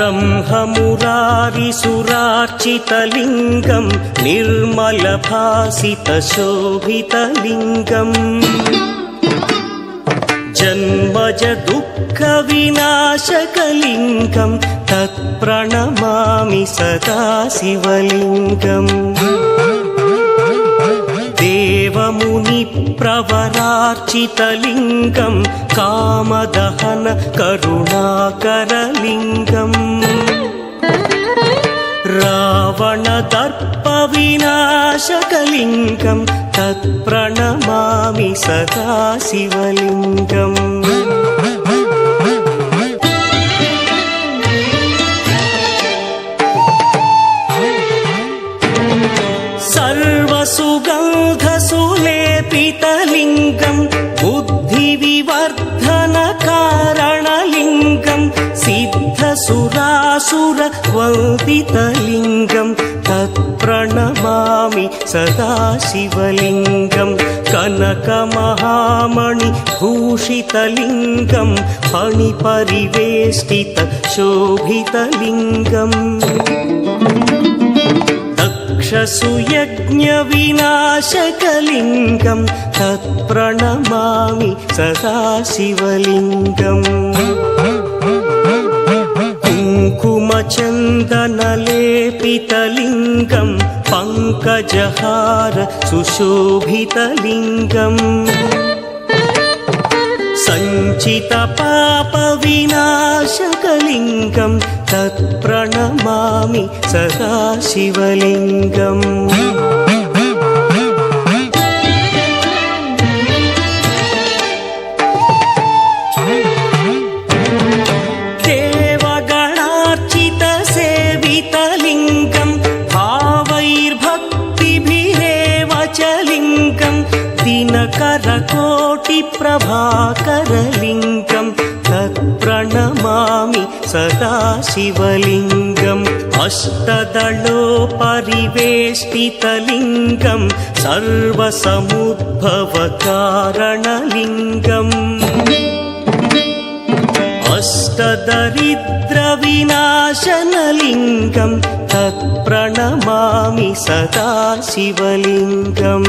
ब्रह्ममुरारिसुरार्चितलिङ्गं निर्मलभासितशोभितलिङ्गम् जन्मज दुःखविनाशकलिङ्गं तत्प्रणमामि सदा शिवलिङ्गम् देवमुनिप्रवरार्चितलिङ्गं कामदहन करुणाकरलिङ्गम् रावणदर्पविनाशकलिङ्गं तत्प्रणमामि सदा शिवलिङ्गम् सर्वसुगन्धसुलेपितलिङ्गं बुद्धिविवर्धनकारणलिङ्गं सिद्धसुरासुरवन्दितलिङ्गं तत्प्रणमामि सदा शिवलिङ्गं कनकमहामणिभूषितलिङ्गं फणिपरिवेष्टितशोभितलिङ्गम् दक्षसुयज्ञविनाशकलिङ्गं तत्प्रणमामि सदा शिवलिङ्गम् कुङ्कुमचन्दनलेपितलिङ्गं पङ्कजहार सुशोभितलिङ्गम् सञ्चितपापविनाशकलिङ्गं तत्प्रणमामि सदा शिवलिङ्गम् देवगणार्चितसेवितलिङ्गं भावैर्भक्तिभिरेव च लिङ्गं दिनकरकोटिप्रभाकरलिङ्गं तत्प्रणमामि सदा शिवलिङ्गम् अष्टदलोपरिवेष्टितलिङ्गं सर्वसमुद्भवकारणलिङ्गम् अष्टदरिद्रविनाशनलिङ्गं तत्प्रणमामि सदा शिवलिङ्गम्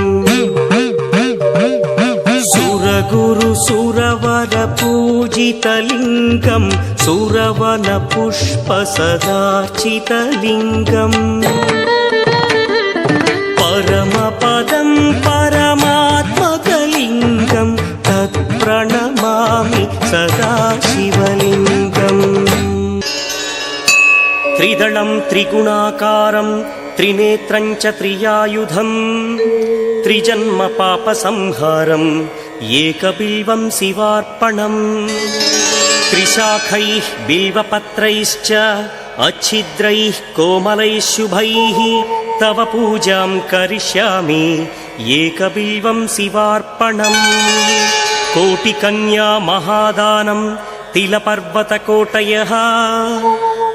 सुरगुरुसुरवरपूजितलिङ्गं सुरवनपुष्पसदार्चितलिङ्गम् परमपदं परमात्मकलिङ्गं तत्प्रणमामि सदा शिवलिङ्गम् त्रिदलं त्रिगुणाकारं त्रिनेत्रं च त्रियायुधं त्रिजन्मपापसंहारं एकबिल्वं शिवार्पणम् त्रिशाखैः बिल्वपत्रैश्च अच्छिद्रैः कोमलैः शुभैः तव पूजां करिष्यामि एकबिल्वं शिवार्पणम् कोटिकन्या महादानं तिलपर्वतकोटयः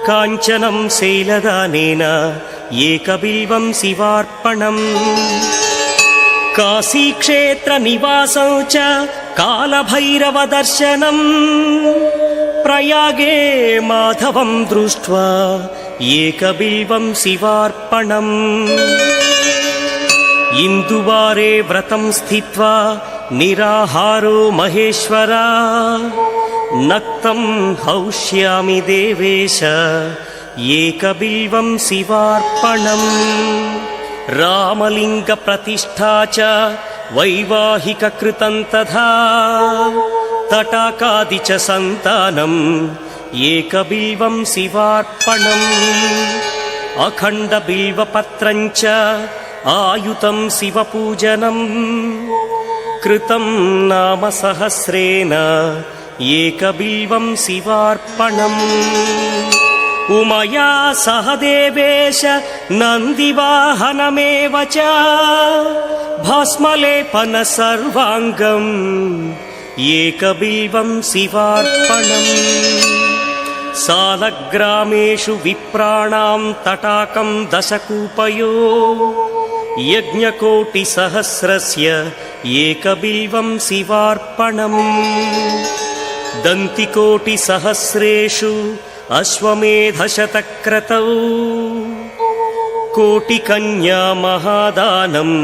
काञ्चनं शैलदानेन एकबिल्वं शिवार्पणम् काशीक्षेत्रनिवासं च कालभैरवदर्शनम् प्रयागे माधवं दृष्ट्वा एकबिल्वं शिवार्पणम् इन्दुवारे व्रतं स्थित्वा निराहारो महेश्वरा नक्तं हौष्यामि देवेश एकबिल्वं शिवार्पणम् रामलिङ्गप्रतिष्ठा च वैवाहिककृतं तथा तटाकादि च सन्तानम् एकबिल्वं शिवार्पणम् अखण्डबिल्वपत्रं च आयुतं शिवपूजनम् कृतं नाम सहस्रेण एकबिल्वं शिवार्पणम् उमया सह देवेश नन्दिवाहनमेव च भस्मलेपन सर्वाङ्गम् एकबिल्वं शिवार्पणम् सालग्रामेषु विप्राणां तटाकं दशकूपयो यज्ञकोटिसहस्रस्य एकबिल्वं शिवार्पणम् दन्तिकोटिसहस्रेषु अश्वमेधशतक्रतौ कोटिकन्या महादानम्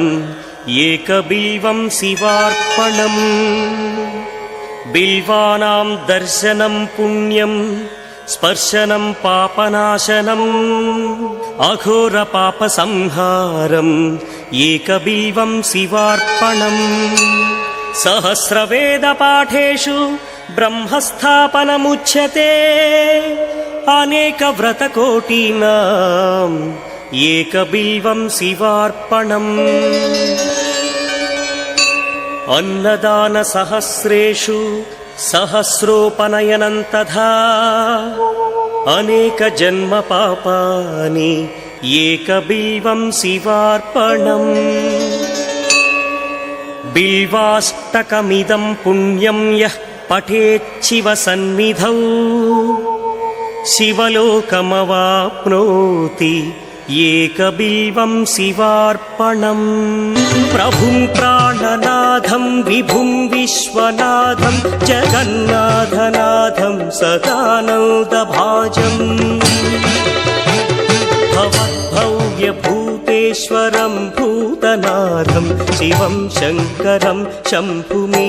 एकबिल्वं शिवार्पणम् बिल्वानां दर्शनं पुण्यं स्पर्शनं पापनाशनम् अघोरपापसंहारम् एकबिल्वं शिवार्पणम् सहस्रवेदपाठेषु ब्रह्मस्थापनमुच्यते अनेकव्रतकोटीनाम् एकबिल्वं शिवार्पणम् अन्नदानसहस्रेषु सहस्रोपनयनं तथा अनेकजन्मपापानि एकबिल्वं शिवार्पणम् बिल्वाष्टकमिदं पुण्यं यः पठेच्छिवसन्निधौ शिवलोकमवाप्नोति एकबिल्वं शिवार्पणम् प्रभुं प्राणनाथं विभुं विश्वनाथं जगन्नाथनाथं सदानन्दभाजम् भवद्भव्यभूतेश्वरं भूतनाथं शिवं शङ्करं शम्भुमीशानमीडे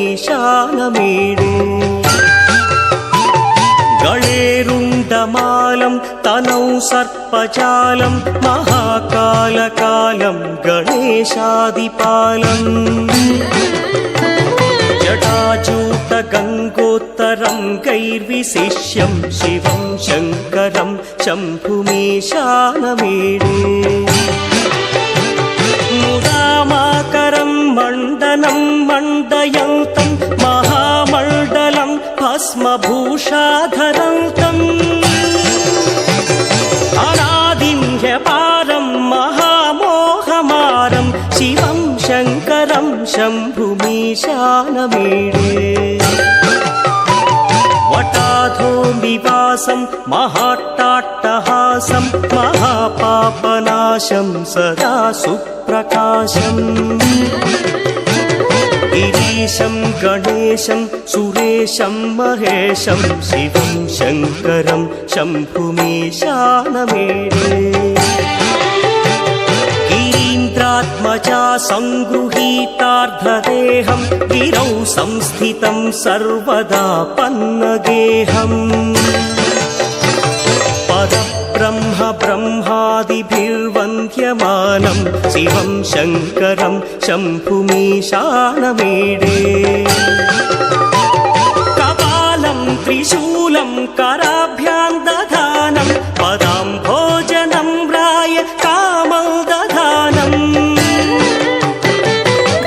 गणेरुण्डमालं तनौ सर्पजालं महाकालकालं गणेशादिपालम् जटाजूटगङ्गोत्तरं गैर्विशिष्यं शिवं शङ्करं शम्भुमीशानमीडे मुदामाकरं मण्डनं मण्डयन्तं महामण्डलं भस्मभूषाधरन्तम् अनादिं ह्यपारं महामोहमारं शिवं शङ्करं शम्भुमीशानमीडे वटाधो निवासं महाट्टाट्टहासं महापापनाशं सदा सुप्रकाशम् गिरीशं गणेशं सुरेशं महेशं शिवं शङ्करं शम्भुमीशानमीडे गिरीन्द्रात्मजा सङ्गृहीतार्धदेहं गिरौ संस्थितं सर्वदा पन्नगेहम् परब्रह्म ब्रह्मादिभिर्वन्द्यमानं शिवं शङ्करं शम्भुमीशानमीडे कपालं त्रिशूलं कराभ्यां दधानं पदाम्भोजनं राय कामं दधानम्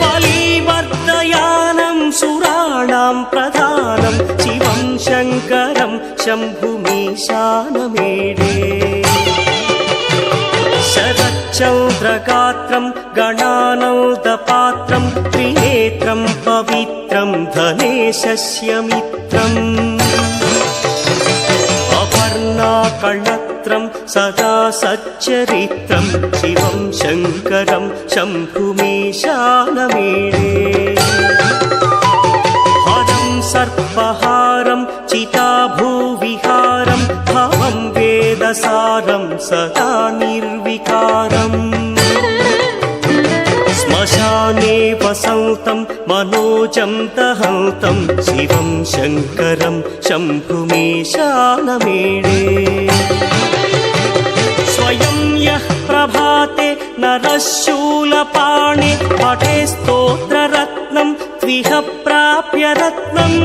बलिवर्धयानं सुराणां प्रधानं शिवं शङ्करं शम्भुमीशानमीडे शरच्चन्द्रगात्रं गणानौदपात्रं त्रिनेत्रं पवित्रं धनेशस्य मित्रम् अपर्णाकणत्रं सदा सच्चरित्रं शिवं शङ्करं शम्भुमीशानमीडे हरं सर्पहारं चिताभूविहारं भवं वेदसारं सदा निर्विकारम् श्मशाने वसन्तं मनोजं दहन्तं शिवं शङ्करं शम्भुमीशानमीडे स्वयं यः प्रभाते नरः शूलपाणे पठे स्तोत्ररत्नं त्विह प्राप्य रत्नम्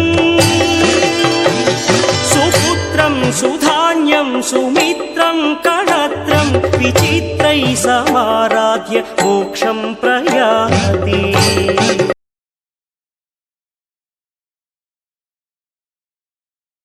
सुपुत्रं सुधान्यं सुमित्रं कणत्रं विचित्रैः समाराध्य मोक्षं प्रयाति।